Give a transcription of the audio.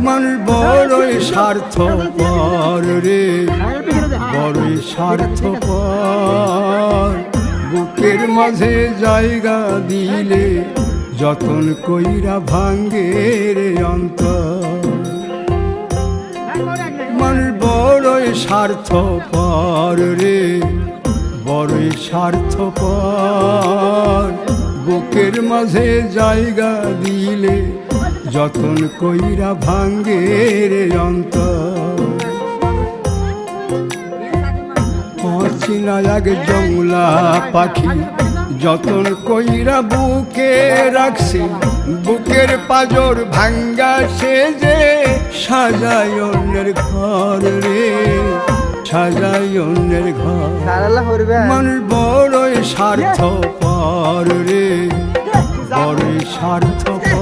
মানুষ বড়ই স্বার্থপর রে, বড়ই স্বার্থপর। বুকের মাঝে জায়গা দিলে যতন কইরা ভাঙ্গে রে অন্তর। মানুষ বড়ই স্বার্থপর রে, বড়ই স্বার্থপর। বুকের মাঝে জায়গা দিলে যতন কইরা ভাঙ্গে রে অন্তর। অচিনা এক জংলা পাখি যতন কইরা বুকে রাখছে, বুকের পাজর ভাঙ্গা সে যে সাজায় অন্যের ঘর রে, সাজায় অন্যের ঘর। মানুষ বড়ই স্বার্থপর রে, বড়ই স্বার্থপর।